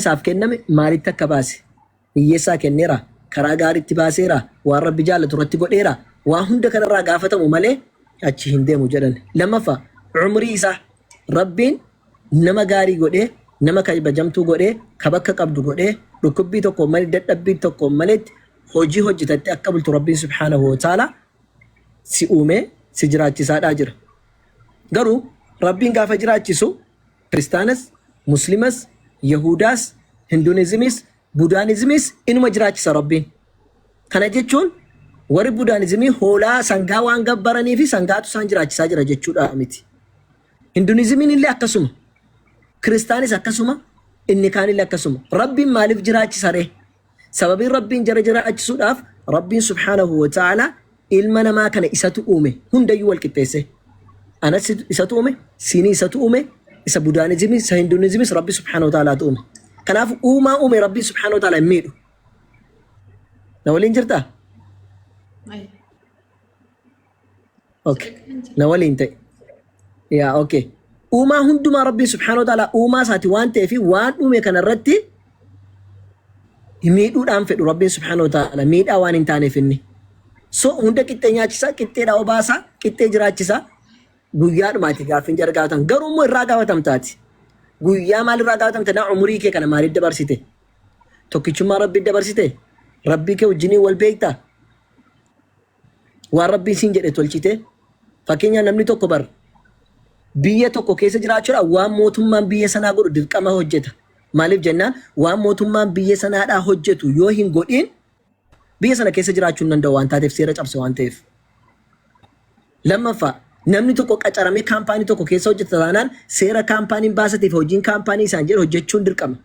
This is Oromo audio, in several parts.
isaaf kenname maalitti akka baase hiyyeessaa kenneera karaa gaariitti baaseera waan rabbi jaallatu irratti godheera waan hunda kanarraa gaafatamu malee achi hin deemu jedhan. Lammaffaa umrii isaa rabbiin nama gaarii godhee nama kabajamtuu godhee ka bakka qabdu godhee dhukkubbii tokko malee dadhabbii tokko maleetti hojii hojjetatte akka bultu rabbiin subhaanahu wa ta'ala si uume si jiraachisaadhaa jira. Garuu rabbiin gaafa jiraachisu kiristaanas muslimas yahudaas hinduunizimis budaanizimis inuma jiraachisa rabbiin. Kana jechuun warri budaanizimii hoolaa sangaa waan gabbaranii fi sangaatu isaan jiraachisaa jira jechuudha miti. Hinduunizimiin illee akkasuma kiristaanis akkasuma inni kaan illee akkasuma. Rabbiin maaliif jiraachisa ree? Sababiin rabbiin jara jiraachisuudhaaf rabbiin subhaanahu wa ta'ala ilma namaa kana isatu uume hundayyuu wal qixxeesse. Anas isatu uume, siinii isatu uume, isa budaanizimis, isa hinduunizimis rabbi subhaanahu wa ta'alaatu uume. Kanaaf uumaa uume rabbi subhaanahu wa ta'ala hin miidhu. Na waliin jirtaa? Okay. Na waliin ta'e. Yaa okay. Uumaa hundumaa rabbi subhaanahu wa ta'ala uumaa isaati waan ta'eef waan uume kanarratti miidhuudhaan fedhu rabbi subhaanahu wa ta'ala miidhaa waan hin taaneef inni. So hunda qixxee nyaachisa, qixxeedhaa obaasa, qixxee jiraachisa. Guyyaadhumaati gaaffiin jara gaafatan garuu immoo irraa gaafatamtaati. Guyyaa maal irraa gaafatamta? Na umurii kee kana maaliif dabarsite? Tokkichummaa rabbi dabarsite? Rabbii kee wajjiniin wal beektaa? Waan rabbiin siin jedhe tolchite? Fakkeenyaaf namni tokko bar biyya tokko keessa jiraachuudhaan waan mootummaan biyya sanaa godhu dirqama hojjeta. Maaliif jennaan waan mootummaan biyya sanaadhaa hojjetu yoo hin godhin biyya sana keessa jiraachuu hin danda'u waan taateef seera cabse waan ta'eef. Lammaffaa namni tokko qacaramee kaampaanii tokko keessa hojjeta taanaan seera kaampaaniin baasateef hojiin kaampaanii isaan jedhu hojjechuun dirqama.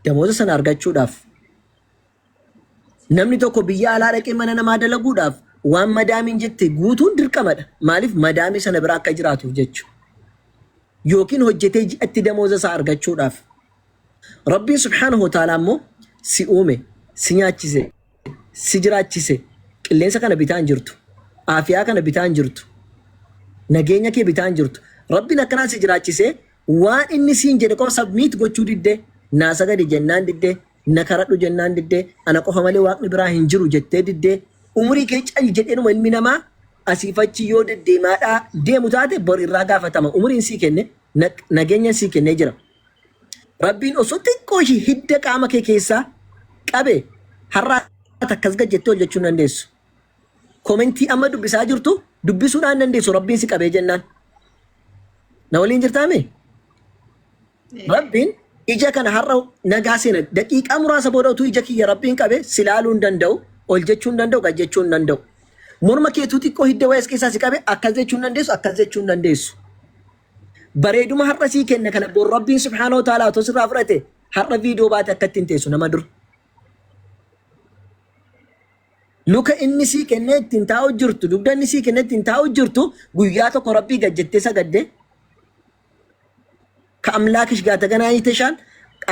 Damooza sana argachuudhaaf. Namni tokko biyya alaa dhaqee mana namaa dalaguudhaaf waan madaamiin jette guutuun dirqamadha. Maaliif madaamii sana bira akka jiraatuuf jechuudha. Yookiin hojjetee ji'atti damooza isaa argachuudhaaf. Rabbiin subhaanahu wa ta'ala immoo si uume, si nyaachise, si jiraachise, qilleensa kana bitaa hin jirtu, aafiyaa kana bitaa hin jirtu, nageenya kee bitaa hin jirtu. Rabbiin akkanaan si jiraachise waan inni siin jedhe qofa sabmiit gochuu diddee naa sagadi jennaan diddee na karadhu jennaan diddee ana qofa malee waaqni biraa hin jiru jettee diddee umurii kee cali jedheenuma ilmi namaa asiifachi yoo deddeemaadhaa deemu taate bor irraa gaafatama. Umuriin sii kenne nageenya sii kennee jira. Rabbiin osoo xiqqoo ishii hidda qaama kee keessaa qabe har'aa takkas gajjettee hojjechuu hin dandeessu. Komentii amma dubbisaa jirtu dubbisuudhaan dandeessu rabbiin si qabee jennaan. Na waliin jirtaame? Rabbiin ija kana har'a nagaa seena daqiiqaa muraasa booda utuu ija kiyya rabbiin qabe silaaluu hin danda'u, ol jechuu hin danda'u, gajjechuu hin danda'u. Morma keetuu xiqqoo hidda wayas keessaa si qabe akkas jechuu hin dandeessu, akkas jechuu hin dandeessu. Bareeduma har'a sii kenna kana bor rabbiin subhaanahu wa ta'ala otoo sirraa fudhate har'a viidiyoo baate akkatti hin teessu nama dur. Luka inni sii kennee ittiin taa'u jirtu, dugda inni sii kennee ittiin taa'u jirtu guyyaa tokko rabbii gajjettee sagadde ka amlaakish gaata ganaa yiteshaan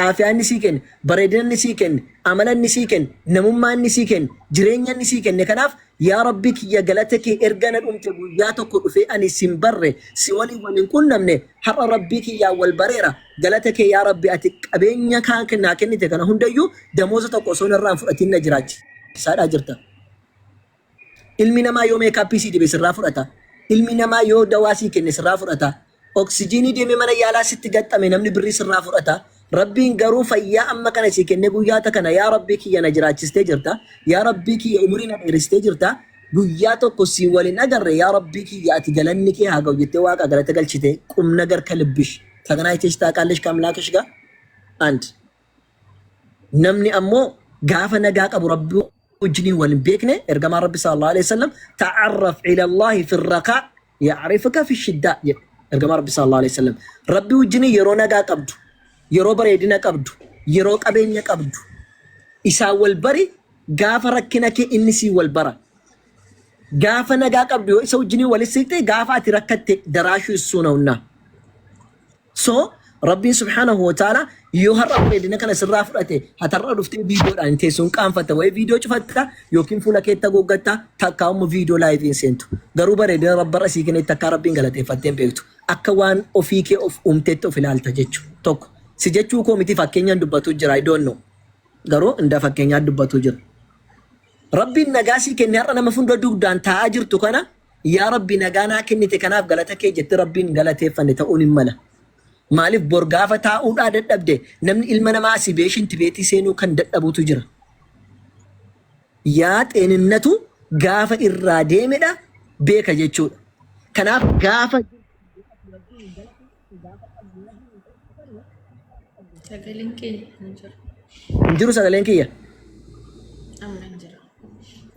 aafiyaa inni sii kenne, bareedina inni sii kenne, amala inni sii kenne, namummaa inni sii kenne, jireenya inni sii kenne. Kanaaf yaa rabbi kiyya galata kee erga na dhumte guyyaa tokko dhufee ani sin barre si waliin waliin qunnamne har'a rabbii kiyyaa wal bareera galata kee yaa rabbi ati qabeenya kaan kennaa kennite kana hundayyuu damooza tokko osoo narraan fudhatiin na jiraachisaadhaa jirta. Ilmi namaa yoo meekaappii sii dibe sirraa fudhata. Ilmi namaa yoo dawaa sii kenne sirraa fudhata. Oksijiinii deemee mana yaalaa sitti gaxxame namni birrii sirraa fudhata. Rabbiin garuu fayyaa amma kana sii kenne guyyaata kana yaa rabbii kiyya na jiraachistee jirta. Yaa rabbii kiyya umurii na dheeristee jirta. Guyyaa tokko sii waliin agarre yaa rabbii kiyya ati galanni kee haa ga'u jettee waaqa galata galchite qumna garka libbish. Taganaa iteesh taaqaallesh kaamlaakish gaa. And namni ammoo gaafa nagaa qabu rabbii وجني والبيكنة إرجع ربي صلى الله عليه وسلم تعرف إلى الله في الرخاء يعرفك في الشدة إرجع ربي صلى الله عليه وسلم ربي وجني يرونا جا قبض يرو بريدنا قبض يرو قبينيا قبض إسا والبري غافر كنك إنسي والبرا غافنا جا قبض إسا وجني والسيتة غافا تركت دراشو السنة ربي سبحانه وتعالى يهرب بيدنا كنا سراف رأته هترى رفت فيديو عن تيسون كان فتوى فيديو شفتها يمكن فولا كيتا جوجتا تكاوم فيديو لايف إنسنتو قروبا ريدنا رب رأسي كنا تكارب بينغلتي فتين بيوتو أكوان أوفيك أوف أمتتو في العالم تجتشو توك si jechuu koo miti fakkeenyaan dubbatu jira I don't know garuu inda fakkeenyaa dubbatu jira rabbiin nagaa sii kenne har'a nama funda dugdaan taa'aa jirtu kana yaa rabbi nagaa naa kennite kanaaf galata kee jettee rabbiin galateeffanne ta'uun hin mala maaliif bor gaafa taa'uudhaa dadhabde namni ilma namaa si beeshin tibeetii seenuu kan dadhabutu jira yaa xeeninatu gaafa irraa deemedha beeka jechuudha kanaaf gaafa injiru sagaleen kiyya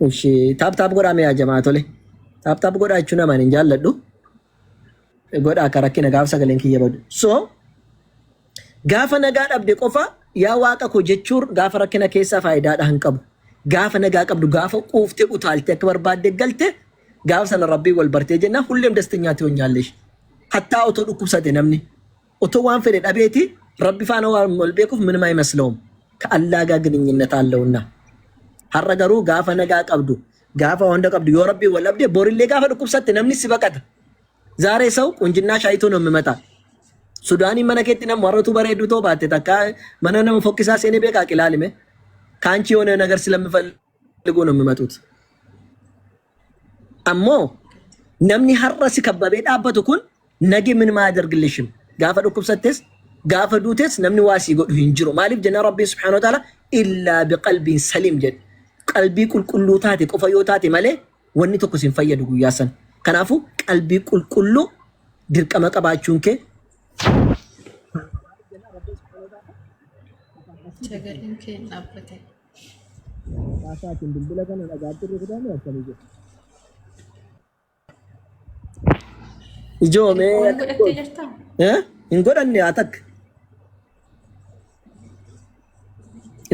ushi taap godhaa mi'a jamaa tole taap godhaa jechuun namaan hin jaalladhu godhaa akka rakkina gaafa sagaleen kiyya badu so gaafa nagaa dhabde qofa yaa waaqa koo jechuun gaafa rakkina keessaa faayidaadha hin qabu gaafa nagaa qabdu gaafa quuftee utaalte akka barbaadde galte gaafa sana rabbii wal bartee jenna hulleem dastanyaati hoon jaallesh hattaa otoo dhukkubsate namni otoo waan fedhe dhabeeti rabbi faana waan wal beekuuf ምንም አይመስለውም ከአላህ ጋር ግንኙነት አለውና har'a garuu gaafa nagaa qabdu gaafa wanda qabdu yoo rabbii wal abde borillee gaafa dhukkubsatte namni si baqata ዛሬ ሰው ቁንጅና ሻይቶ ነው የሚመጣ ሱዳኒ mana keetti nam warratu bareedu too baatte takka mana nama fokkisaa seenee beekaa qilaalime kaanchi የሆነ ነገር ስለሚፈልጉ ነው የሚመጡት ammoo namni har'a si kabbabee dhaabbatu kun nage ምን ማያደርግልሽም gaafa dhukkubsattes gaafa duutes namni waasii godhu hin jiru maaliif jenna rabbii subhanahu wa ta'ala illa biqalbin salim jed qalbii qulqulluu taate qofa yoo taate malee wanni tokko sin fayyadu guyyaa san kanaafu qalbii qulqulluu dirqama qabaachuun kee sagaleen kee dhaabbate baasaatiin bilbila kana dhagaatti rukutamee akkami jedhu ijoomee godhattee jirtaa hin godhanne haa takka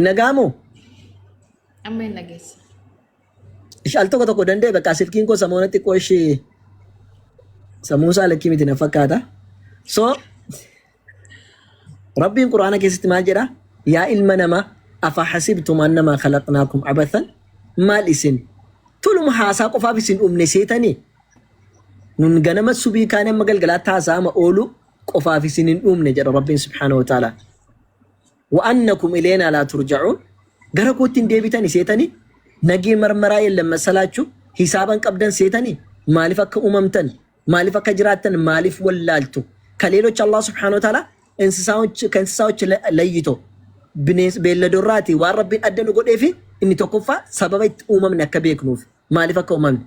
nagaamoo amma hin dhageessa ishal tokko dandee bakka silkiin koo samoonatti qoshi samuusaa lakkii miti na fakkaata so rabbiin quraana keessatti maal jedha yaa ilma namaa afa hasibtum annamaa khalaqnaakum abathan maal isin tuluma haasaa qofaaf isin dhumne seetanii nun ganama subii kaanee amma galgalaatti haasaama oolu qofaaf isin hin dhumne jedha rabbiin subhaanahu wa ta'ala wa annakum ileena laa turja'uun gara kootiin deebitan seetanii nagee marmaraa yeellan masalaachuu hisaaban qabdan seetanii maaliif akka uumamtan maaliif akka jiraattan maaliif wallaaltu ከሌሎች አላህ Subhanahu Wa Ta'ala ከእንስሳዎች ለይቶ beelladoorraati waan rabbiin adda nu godheefi inni tokkoffaa sababa itti uumamne akka beeknuuf maaliif akka uumamne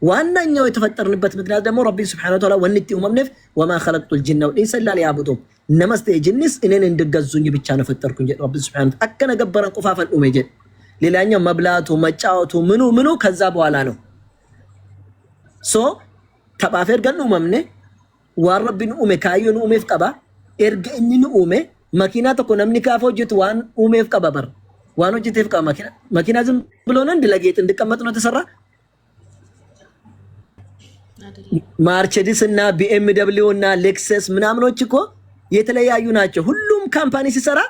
ዋናኛው የተፈጠርንበት ምክንያት ደግሞ ረቢን Subhanahu Wa Ta'ala ወን እቲ uumamneef وما خلقت الجن والانس الا ليعبدون ነመስተ ጅንስ እኔን እንድገዙኝ ብቻ ነው ፈጠርኩኝ ረቢን Subhanahu Wa Ta'ala አከነ ገበረን ቁፋፈል ኡሜጀ ሌላኛው መብላቱ መጫወቱ ምኑ ከዛ በኋላ ነው ሶ ተባፈር ገን uumamne waan rabbiin uume kaayyoon uumeef qaba erga inni nu uume makiinaa tokko namni kaaf hojjetu waan uumeef qaba bar waan hojjeteef qaba makiinaa ዝም ብሎ ነው እንድለጌጥ እንድቀመጥ ነው ተሰራ ማርቸዲስ እና ቢኤምደብሊው እና ሌክሰስ ምናምኖች እኮ የተለያዩ ናቸው ሁሉም ካምፓኒ ሲሰራ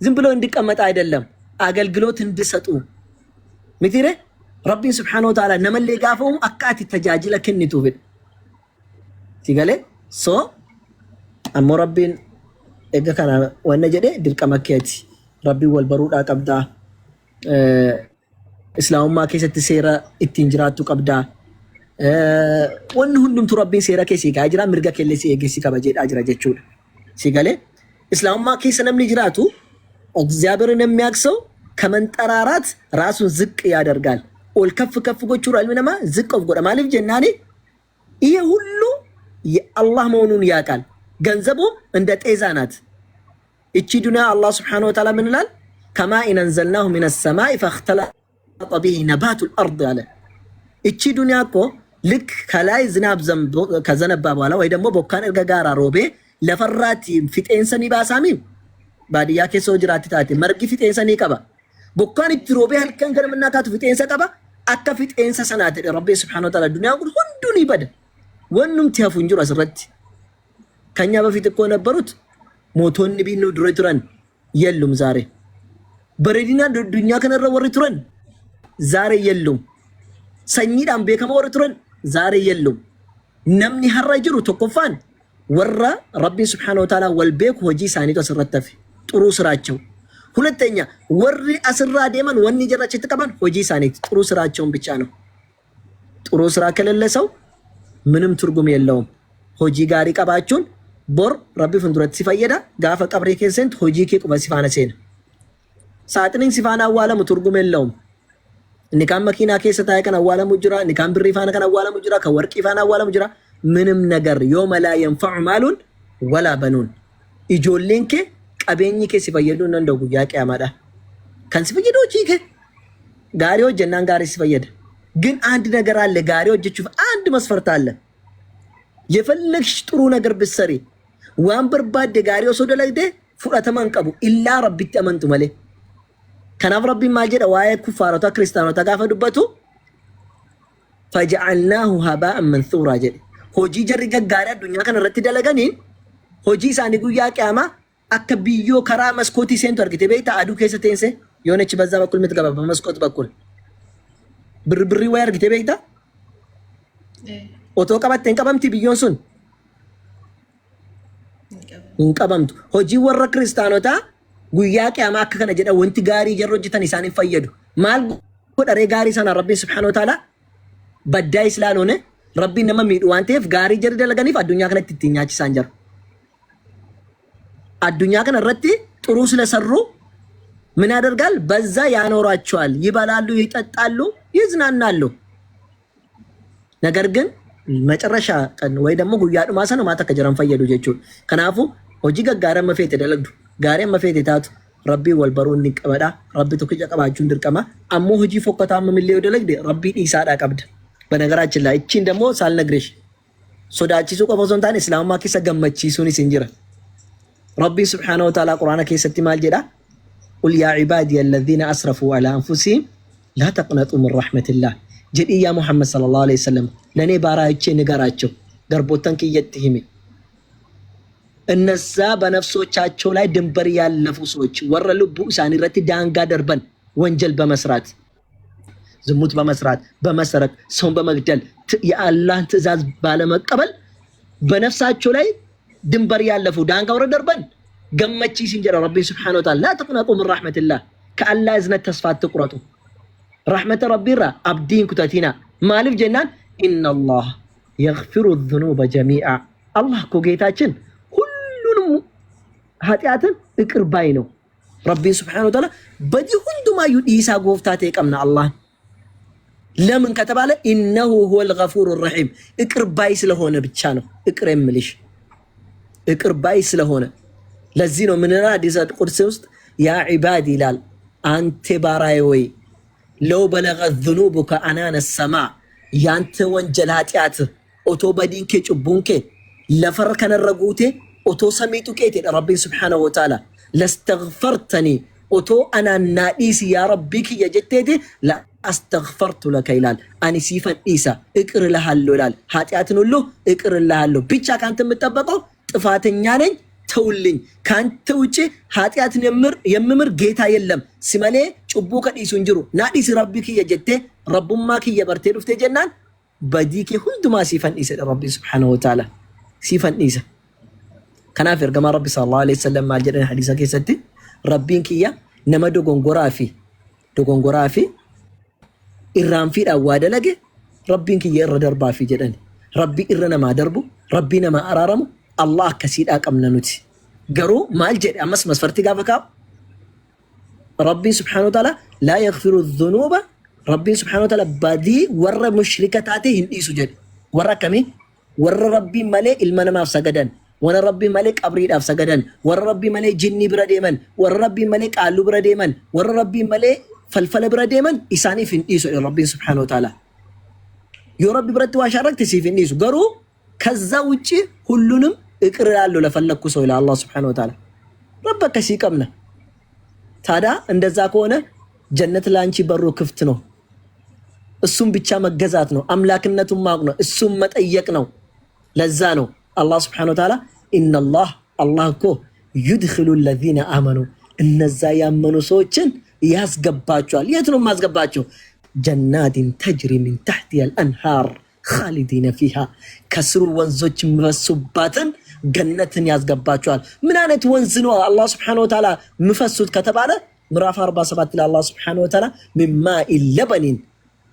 ዝም ብሎ እንድቀመጥ አይደለም አገልግሎት እንድሰጡ ምትሬ ረቢን Subhanahu Wa Ta'ala ነመለ ጋፈው አካቲ ተጃጅለ ከንቱ ቢል ሲገለ ሶ አሞ ረቢን እገ ካና ወነ ጀደ ድርቀማ ከቲ ረቢ ወልበሩዳ ቀብዳ እስላሙማ ከሰት ሴራ ኢትንጅራቱ ቀብዳ ወን ሁሉም ረቢን ሴራ ከሲ ጋጅራ ምርጋ ከለሲ እገሲ ከበጀዳ አጅራ ጀቹ ሲገለ እስላሙማ ከሰነም ሊጅራቱ እግዚአብሔርን የሚያክሰው ከመንጠራራት ራሱን ዝቅ ያደርጋል ኦል ከፍ ጎቹ አልመናማ ዝቅ ወጎዳ ማለፍ ጀናኔ ይሄ ሁሉ የአላህ መሆኑን ያውቃል ገንዘቡ እንደ ጤዛ ናት እቺ ዱንያ አላህ Subhanahu Wa Ta'ala ምን ይላል ከማ ኢንዘልናሁ ሚነ ሰማይ ፈختلط به نبات الارض አለ እቺ ዱንያ እኮ ልክ ከላይ ዝናብ ከዘነባ በኋላ ወይ ደግሞ ቦካን እርጋጋራ ሮቤ ለፈራት ፊጤንሰኒ ባሳሚም ባዲያ ከሶ ጅራት ታቲ መርጊ ፊጤንሰኒ ቀባ ቦካን ሮቤ halkan ከነምና ታቱ ፊጤንሰ ቀባ አከ ፊጤንሰ ሰናት ረቢ Subhanahu Wa Ta'ala ዱንያ ሁሉን ይበደ ወንም ተያፉ እንጂ አስረት ከኛ በፊት እኮ ነበሩት ሞቶን ቢኑ ድሮይቱራን የሉም ዛሬ በረዲና ዱንያ ከነረ ወሪቱራን ዛሬ የሉም ሰኝዳም በከመ ወሪቱራን ዛሬ የሉም ነምኒ ሐራጅሩ ተቆፋን ወራ ረቢ ስብሓነሁ ወተዓላ ወልቤክ ሆጂ ሳኒቶ ስረተፍ ጥሩ ስራቸው። ሁለተኛ ወሪ አስራ ደመን ወኒ ጀራች ተቀበል ሆጂ ሳኒት ጥሩ ስራቸውን ብቻ ነው። ጥሩ ስራ ከሌለ ሰው ምንም ትርጉም የለውም። ሆጂ ጋሪ ቀባችሁን ቦር ረቢ ፍንዱረት ሲፈየዳ ጋፈ ቀብሬ ከሰንት ሆጂ ከቁበ ሲፋነ ሴን ሳጥኒን ሲፋና አዋለሙ ትርጉም የለውም። ንካም መኪና ከሰታ ያከን አዋለሙ ጅራ ንካም ብሪ ፋና ከን አዋለሙ ጅራ ከወርቂ ፋና አዋለሙ ጅራ ምንም ነገር ዮመ ላ የንፈዑ ማሉን ወላ በኑን ኢጆሌን ከ ቀበኝ ከ ሲፈየዱ እንደው ጉያ ቂያማዳ ከን ሲፈየዱ ጂከ ጋሪዮ ጀናን ጋሪ ሲፈየድ ግን አንድ ነገር አለ። ጋሪዎች እቹ አንድ መስፈርት አለ። የፈለግሽ ጥሩ ነገር ብትሰሪ ወንበር ባደ ጋሪዮ ሶደ ለግደ ፉራተማን ቀቡ ኢላ ረቢ ተመንቱ ማለ ከናፍ ረቢ ማጀደ ዋየ ኩፋራታ ክርስቲያኖታ ጋፈዱበቱ ፈጀዐልናሁ ሀባአን መንሱራ ጀደ ሆጂ ጀሪ ገጋሪ አዱኛ ከነ ረቲ ደለገኒን ሆጂ ሳኒ ጉያ ቂያማ አከብዮ ከራ መስኮቲ ሴንቱ አርግቴ ቤታ አዱ ከሰቴንሴ የሆነች በዛ በኩል ምትገባ በመስኮት በኩል ብርብሪ ወይ አርግቴ ቤታ ኦቶ ቀበቴን ቀበምቲ ቢዮን ሱን እንቀበምቱ ሆጂ ወረ ክርስቲያኖታ ጉያ ቂያማ ከነ ጀደ ወንቲ ጋሪ ጀሮጅተን ኢሳኒን ፈየዱ ማል ጎደሬ ጋሪ ሰና ረቢ ስብሐነሁ ወተዓላ በዳይ ስላልሆነ ረቢ ነማ ሚዱ ዋንቴፍ ጋሪ ጀር ደለገኒፍ አዱኛ ከነ ትትኛች ሳንጀር አዱኛ ከነ ረቲ ጥሩ ስለሰሩ ምን ያደርጋል? በዛ ያኖራቸዋል፣ ይበላሉ፣ ይጠጣሉ፣ ይዝናናሉ። ነገር ግን መጨረሻ ቀን ወይ ደግሞ ጉያ ዱማሰነ ማታ ከጀራን ፈየዱ ጀቹ ከናፉ ሆጂ ገጋረ መፌት ደለግዱ ጋሪ መፌት ታቱ ረቢ ወልበሩን ንቀበዳ ረቢ ተከጀ ቀባጁን ድርቀማ አሞ ሆጂ ፎከታ መምልየው ደለግደ ረቢ ኢሳዳ ቀብድ በነገራችን ላይ እቺን ደግሞ ሳልነግርሽ ሶዳቺሱ ቆፎሶንታን እስላማማ ከሰ ገመቺ ሱኒ ሲንጅራ ረቢ ስብሐነሁ ወተዓላ ቁርአን ከሰቲ ማልጀዳ ቁል ያ ዒባዲ الذين اسرفوا على انفسهم لا تقنطوا من رحمه الله ጀዲ ያ ሙሐመድ ሰለላሁ ዐለይሂ ወሰለም ለኔ ባራይቼ ንገራቸው ገርቦተን ከየትሂሚ እነዛ በነፍሶቻቸው ላይ ድንበር ያለፉ ሰዎች ወረልቡ ኢሳኒ ረቲ ዳንጋ ደርበን ወንጀል በመስራት ዝሙት በመስራት በመሰረቅ ሰውን በመግደል የአላህን ትእዛዝ ባለመቀበል በነፍሳቸው ላይ ድንበር ያለፉ ዳንጋ ወረ ደርበን ገመቺ ሲንጀራ ረቢ ስብሐነሁ ወተዓላ لا تقنطوا من رحمه الله ከአላህ እዝነት ተስፋ አትቁረጡ። رحمة ربنا أبدين كتاتينا مالف جنان إن الله يغفر الذنوب جميعا الله كوجيتاچن كلهم هاتياتن اقر باينو ربي سبحانه وتعالى بدي هندما يديسا غوفتاتي قمنا الله لمن كتباله إنه هو الغفور الرحيم اقر باي ስለሆነ ብቻ ነው اقر يملش اقر باي ስለሆነ ለዚህ ነው ምን ራዲስ ቁርስ ውስጥ ያ ዒባዲ ይላል አንተ ባራዬ ወይ ለው በለገ ذنوبك አናነ السماء ያንተ ወንጀል ኃጢአት ኦቶ በዲንከ ጭቡንከ ለፈር ከነረጉቴ ኦቶ ሰሚጡ ከቴ ረቢ ስብሐነሁ ወተዓላ ለስተግፈርተኒ ኦቶ አናና ዲስ ያ ረቢክ የጀቴቴ ለአስተግፈርቱ ለከ ይላል አኒ ሲፈን ኢሳ እቅር ለሃለው ይላል ኃጢአትን ሁሉ እቅር ለሃለው ብቻ ካንተ የምጠበቀው ጥፋተኛ ነኝ ተውልኝ ካንተ ውጪ ኃጢአትን የምምር ጌታ የለም ሲመሌ ጭቡ ከዲሱ እንጅሩ ናዲስ ረቢክ የጀቴ ረቡማ ከየበርቴ ዱፍቴ ጀናን በዲክ ሁንዱማ ሲፈን ኢሰ ረቢ ስብሐነሁ ወተዓላ ሲፈን ኢሰ ከናፍ እርገማ ረቢ ሰለላሁ ዐለይሂ ወሰለም ማጀደን ሐዲስ ከሰቲ ረቢን ከያ ነመዶ ጎንጎራፊ ኢራንፊ ዳዋደለገ ረቢን ከየ ረደርባፊ ጀደን ረቢ ኢረነማ ደርቡ ረቢ ነማ አራረሙ الله كسيد أكملنوتي قرو ما الجد أمس مسفرتي قافكا ربي سبحانه وتعالى لا يغفر الذنوب ربي سبحانه وتعالى بدي ور مشركاتي هندي سجد ور كمي ور ربي ملك المنام أفسجدن ور ربي ملك أبريد أفسجدن ور ربي ملك جني برديمن ور ربي ملك علو برديمن ور ربي ملك فلفل برديمن إساني في هندي سجد ربي سبحانه وتعالى يا ربي برد واشارك تسيف هندي سجد قرو كذا وجه كلهم اقرر له لفلك سو الى الله سبحانه وتعالى ربك ሲቀምነ ታዲያ እንደዛ ከሆነ ጀነት ላንቺ በሩ ክፍት ነው። እሱም ብቻ መገዛት ነው። አምላክነቱን ማወቅ ነው። እሱም መጠየቅ ነው። ለዛ ነው አላህ Subhanahu Wa Ta'ala ان الله እኮ يدخل الذين امنوا እነዛ ያመኑ ሰዎችን ያስገባቸዋል። የት ነው ማስገባቸው? جنات تجري من تحتها الانهار خالدين فيها كسر ወንዞች የሚፈሱባትን ገነትን ያስገባቸዋል። ምን አይነት ወንዝ ነው አላህ Subhanahu Wa Ta'ala ምፈሱት ከተባለ ምዕራፍ 47 ላይ አላህ Subhanahu Wa Ta'ala ሚማኢ ለበኒን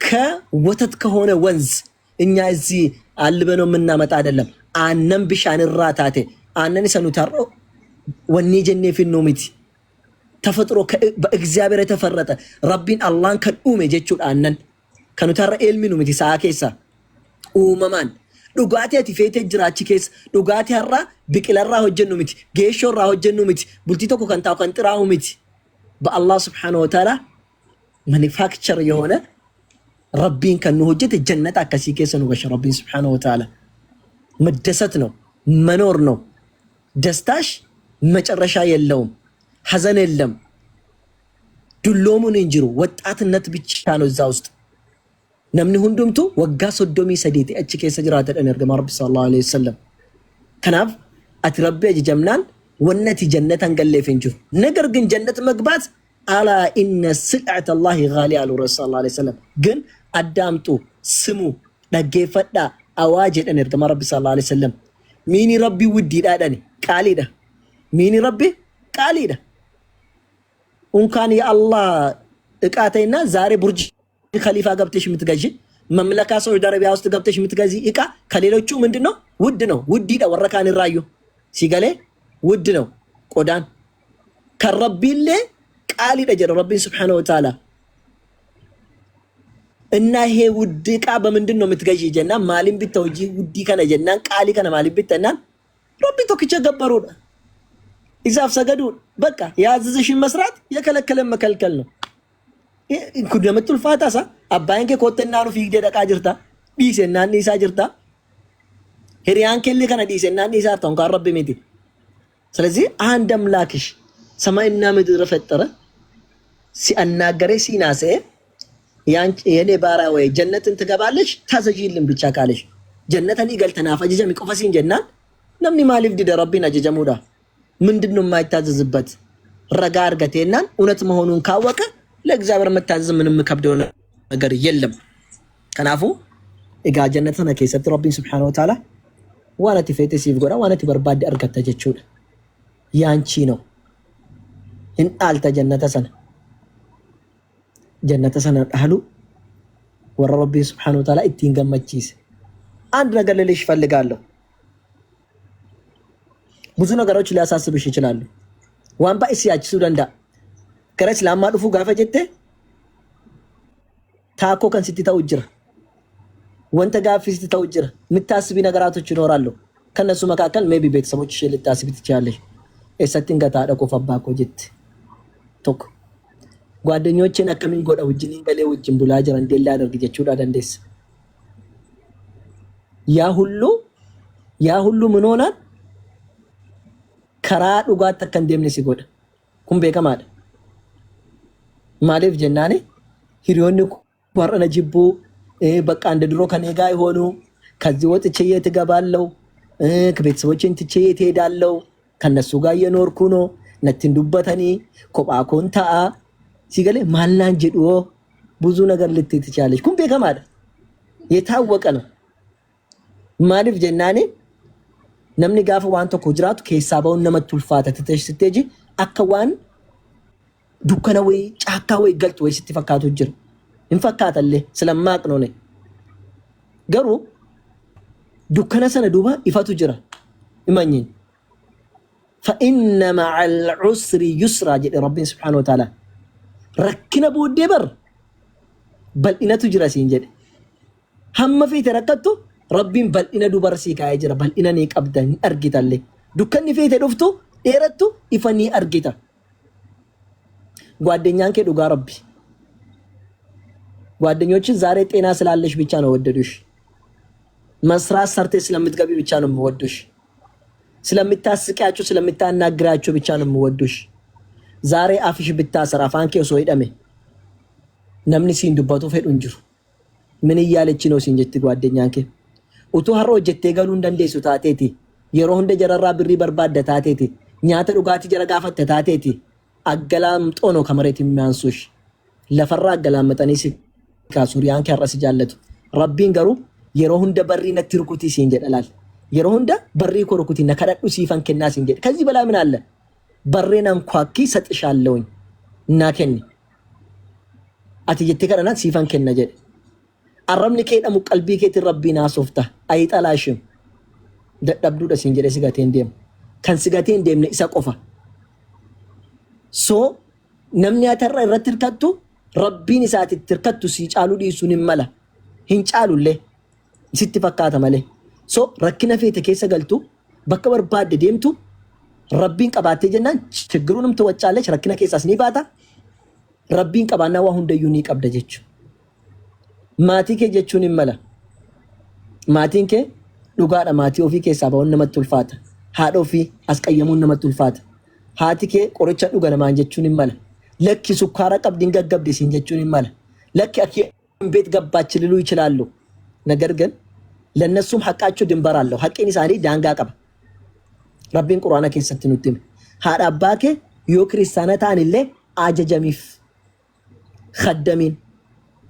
ከወተት ከሆነ ወንዝ እኛ እዚህ አልበነው የምናመጣ አይደለም። አነን ቢሻን ራታቴ አነን ሰኑታሮ ወኒ ጀኔ ፊኑሚቲ ተፈጥሮ በእግዚአብሔር የተፈረጠ ረቢን አላህን ከኡመ ጀቹ አነን ከኑታረ ኤልሚኑ ሚቲ ሳኬሳ ኡመማን ዱጋቲያቲ ፌቴ ጅራቺ ኬስ ዱጋቲያራ ቢቅለራ ሆጀኑ ሚቲ ጌሾራ ሆጀኑ ሚቲ ቡልቲ ተኮ ከንታው ከንጥራው ሚቲ በአላህ Subhanahu Wa Ta'ala ማኒፋክቸር የሆነ ረቢን ከኑ ሆጀት ጀነት አከሲ ኬስ ነው በሽ ረቢን Subhanahu Wa Ta'ala መደሰት ነው መኖር ነው። ደስታሽ መጨረሻ የለውም። ሐዘን የለም። ዱሎሙን እንጅሩ ወጣትነት ብቻ ነው እዛ ውስጥ ነምን ሁንዱምቱ ወጋ ሶዶሚ ሰዲት እቺ ኬስ ጅራተ ደነርገ ማርብ ሰለላሁ ዐለይሂ ወሰለም ከናብ አትረቢ ጀምናን ወነቲ ጀነተን ገለፍ እንጅሩ ነገር ግን ጀነት መግባት አላ ኢነ ስልዓተ አላህ ጋሊ አሉ ረሱል ሰለላሁ ዐለይሂ ወሰለም ግን አዳምጡ ስሙ ደገፈዳ አዋጅ ደነርገ ማርብ ሰለላሁ ዐለይሂ ወሰለም ሚኒ ረቢ ውዲ ዳዳኒ ቃሊዳ ሚኒ ረቢ ቃሊዳ እንኳን የአላህ እቃተይና ዛሬ ቡርጅ ኸሊፋ ገብተሽ የምትገዢ መምለካ ሳውዲ አረቢያ ውስጥ ገብተሽ የምትገዢ እቃ ከሌሎቹ ምንድነው ውድ ነው። ውድ ይዳ ወረካን ራዩ ሲገሌ ውድ ነው። ቆዳን ከረቢለ ቃል ይደጀ ረቢ Subhanahu Wa Ta'ala እና ይሄ ውድ እቃ በምንድን ነው የምትገዢ ጀና ማሊም ቢተውጂ ውዲ ከነ ጀናን ቃሊ ከነ ማሊም ቢተናን ረቢ ተከቸ ገበሩ ኢዛፍ ሰገዱ በቃ ያዘዘሽን መስራት የከለከለን መከልከል ነው። እንኩ ደምቱል ፋታሳ አባይንከ ኮተና ነው ፊግደ ደቃ ጅርታ ዲሰና ኒሳ ጅርታ ሄሪያን ከለ ከነ ዲሰና ኒሳ ተንኳ ረቢ ሜቲ ስለዚህ አንድ አምላክሽ ሰማይና ምድር ፈጠረ ሲአናገረ ሲናሰ ያንቺ የኔ ባራ ወይ ጀነትን ትገባለሽ ታዘጂልን ብቻ ካለሽ ጀነተን ይገልተና ፈጀጀ ሚቆፈሲን ጀናን ነምኒ ማሊፍ ዲ ረቢና ጀጀሙዳ ምንድነው የማይታዘዝበት ረጋ አርገቴናን እውነት መሆኑን ካወቀ ለእግዚአብሔር መታዘዝ ምንም ከብደው ነገር የለም። ከናፉ እጋ ጀነተና ከሰት ረቢ Subhanahu Wa Ta'ala ዋናቲ ፌቴ ሲፍ ጎዳ ዋናቲ በርባድ አርገተ ጀቹ ያንቺ ነው እን አልተ ጀነተ ሰነ አህሉ ወረ ረቢ Subhanahu Wa Ta'ala እቲን ገመቺስ አንድ ነገር ልልሽ ፈልጋለሁ። ብዙ ነገሮች ሊያሳስብሽ ይችላሉ። ዋንባ እስያች ሱዳንዳ ከረስ ለማዱፉ ጋፈጀተ ታኮ ከንስቲታው ጅራ ወንተ ጋፊ ስትታው ጅራ ምታስቢ ነገራቶች ይኖራሉ። ከነሱ መካከል ሜቢ ቤተሰቦችሽ ልታስቢ ትችያለሽ። እሰቲን ገታ ደቆ ፈባኮ ጅት ቶክ ጓደኞቼን አከሚን ጎዳ ውጅኒ ገሌ ውጅን ቡላጀር እንደላ ያደርግ ጀቹ ዳንዴስ ያ ሁሉ ምን ሆናል? ከራ ዱጋት ተከንደምኔ ሲጎዳ ኩምቤ ከማደ ማለፍ ጀናኔ ሂሪዮን ወረነ ጅቡ በቃ እንደ ድሮ ከኔ ጋር ይሆኑ ከዚህ ወጥቼ የት ገባለው ከቤተሰቦቼን ትቼ የት ሄዳለው ከነሱ ጋር የኖርኩ ነው ነትን ዱበተኒ ኮባኮንታ ሲገለ ማላን ጅዶ ብዙ ነገር ልትይ ትቻለሽ። ኩምቤ ከማደ የታወቀ ነው ማለፍ ጀናኔ ነምኒ ጋፍ ዋንቶ ኮጅራቱ ከሂሳባው ነመቱልፋተ ትተሽ ስትጂ አከዋን ዱከነ ወይ ጫካ ወይ ገልጥ ወይ ስትፈካቱ ጅር እንፈካታለ ስለማቅ ነው ነኝ ገሩ ዱከነ ሰነ ዱባ ይፈቱ ጅራ ይማኝን فإن مع العسر يسرا جد ربي سبحانه وتعالى ركنا بود بر بل إن تجرا سينجد هم في تركتو ربي بل إن دوبر سيكا يجرا بل إن نيك أبدا أرجيتا لي دكني في تدفتو إيرتو إفني أرجيتا ጓደኛን ከዱጋ ረቢ ጓደኞች ዛሬ ጤና ስላለሽ ብቻ ነው ወደዱሽ። መስራት ሰርቴ ስለምትገቢ ብቻ ነው ወደዱሽ። ስለምታስቂያቸው ስለምታናግራቸው ብቻ ነው ወደዱሽ። ዛሬ አፍሽ ብታሰራ ፋንኬ ሰው ይደሜ ነምኒ ሲንዱባቱ ፈዱ እንጅሩ ምን ይያለች ነው ሲንጀት ጓደኛን ከ ኡቱ ሀሮ ጀቴ ገሉ እንደንዴሱ ታቴቲ የሮ እንደ ጀረራ ብሪ በርባደ ታቴቲ ኛተ ዱጋቲ ጀረጋፈተ ታቴቲ አገላም ጦኖ ከመሬት የሚያንሱሽ ለፈራ አገላም መጠኒስ ካሱሪያን ከረስ ጃለቱ ረቢን ገሩ የሮህ እንደ በሪ ነትርኩቲ ሲንጀደላል yeroo hunda barrii koo rukutii na kadhadhu siifan kennaa siin jedhe. ከዚህ በላይ ምን አለ? በሬን አንኳኪ ሰጥሻለሁኝ እና kenni ati jettee kadhanaat siifan kenna jedhe. Arrabni kee dhamu qalbii keetiin rabbiin haasofta ayixalaashim dadhabduudha siin jedhe sigateen deemu. Kan sigateen deemne isa qofa. So namni atarra irratti hirkattu rabbiin isaatti hirkattu si caaluu dhiisuun hin mala. Hin caalullee sitti fakkaata malee. So rakkina feete keessa galtu bakka barbaadde deemtu rabbiin qabaattee jennaan ችግሩን ትወጫለች rakkina keessaas ni baata. Rabbiin qabaannaa waa hundayyuu ni qabda jechuudha. Maatii kee jechuun hin mala. Maatiin kee dhugaadha maatii ofii keessaa ba'uun namatti ulfaata. Haadha ofii as qayyamuun namatti ulfaata. Haati kee qoricha dhuga namaan jechuun hin mala. Lakki sukkaara qabdiin gaggabde siin jechuun hin mala. Lakki akka ቤት ገባች ሊሉ ይችላሉ። ነገር ግን ለነሱም ሐቃቸው ድንበር አለው። ሐቅን ይሳሪ ዳንጋ ቀባ ረቢን ቁርአን ከሰት ንትም ሃዳ አባከ ዮ ክርስቲያናታን ለ አጀጀሚፍ خدمين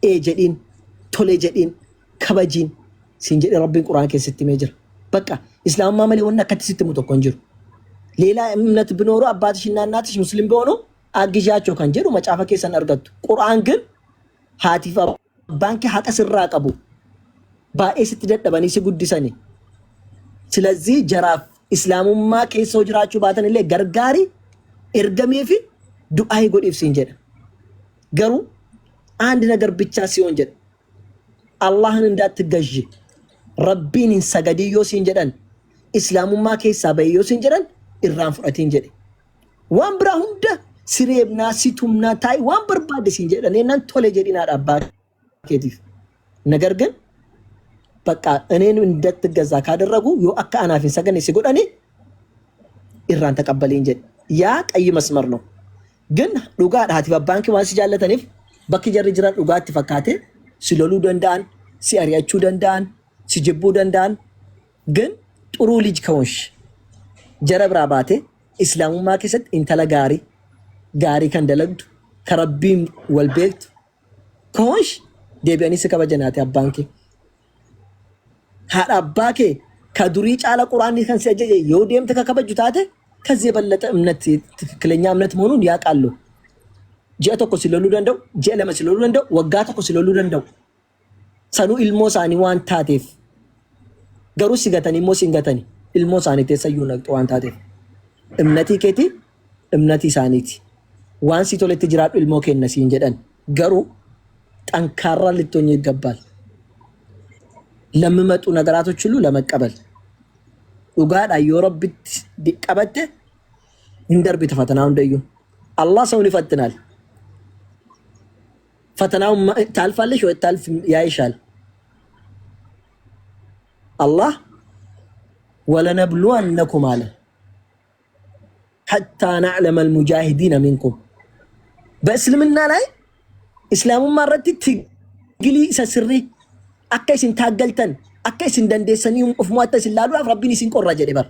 ኤጀዲን ቶሌጀዲን ከበጂን ሲንጀ ረቢን ቁርአን ከሰት ሜጀር በቃ እስላም ማመለ ወና ከተስት ሙቶ ኮንጅሩ ሌላ እምነት ብኖሩ አባትሽና እናትሽ ሙስሊም ቢሆኑ አግዣቸው ከንጀሩ መጫፈ ከሰን አርገቱ ቁርአን ግን ሃቲፋ ባንክ ሐቀ ስራ ቀቡ ባኤ ስትደደበኒ ሲጉድሰኒ ስለዚህ ጀራፍ እስላሙማ ከሶ ጅራቹ ባተን ለ ገርጋሪ እርገሜፊ ዱአይ ጎዲፍ ሲንጀደ ገሩ አንድ ነገር ብቻ ሲሆን ጀደ አላህን እንዳትገዥ ረቢን ሰገድዮ ሲንጀደን እስላሙማ ከሳ በዮ ሲንጀደን ኢራን ፍራቲን ጀደ ዋን ብራ ሁንደ ሲሬብና ሲቱምና ታይ ዋን በርባደ ሲንጀደን የናን ቶሌ ጀዲና አባ ኬቲፍ ነገር ግን በቃ እኔን እንደትገዛ ካደረጉ ዮ አካ አናፊን ሰገኔ ሲጎዳኔ ኢራን ተቀበለ እንጂ ያ ቀይ መስመር ነው። ግን ዱጋ ዳቲ ባንክ ዋንስ ጃለተኒፍ በከጀር ጅራ ዱጋት ፈካቴ ሲሎሉ ደንዳን ሲአሪያቹ ደንዳን ሲጅቡ ደንዳን ግን ጥሩ ልጅ ከሆንሽ ጀረብራ ባቴ እስላሙማ ከሰት ኢንተለጋሪ ጋሪ ከንደለግዱ ከረቢም ወልቤት ከሆንሽ ደቢያኒ ስከበጀናት አባንኪ ሃዳ አባኬ ከዱሪ ጫለ ቁርአን ከን ሲያጀ የውዴም ተከከበጁታተ ከዚህ የበለጠ እምነት ትክክለኛ እምነት መሆኑን ያቃሉ። ጀተኮ ሲለሉ ደንደው ጀለመ ሲለሉ ደንደው ወጋተኮ ሲለሉ ደንደው ሰኑ ኢልሞሳኒ ዋንታቴፍ ገሩ ሲገተኒ ሞሲንገተኒ ኢልሞሳኒ ተሰዩ ነቅጦ ዋንታቴፍ እምነቲ ከቲ እምነቲ ሳኒቲ ዋንሲ ቶለት ጅራዱ ኢልሞ ከነሲ እንጀደን ገሩ ጠንካራ ልትሆኝ ይገባል። ለምመጡ ነገራቶች ሁሉ ለመቀበል ኡጋዳ የረብት ዲቀበተ እንደርብ ተፈተናው እንደዩ አላህ ሰውን ይፈትናል። ፈተናው ታልፋለሽ ወይ ታልፍ ያይሻል። አላህ ወለነብሉወነኩም አለ حتى نعلم المجاهدين منكم በእስልምና ላይ እስላሙን ማረቲ ትግሊ ሰስሪ አከይሲን ታገልተን አከይሲን ደንደሰኒ ኡፍማተ ሲላሉ ረቢኒ ሲንቆራ ጀደበር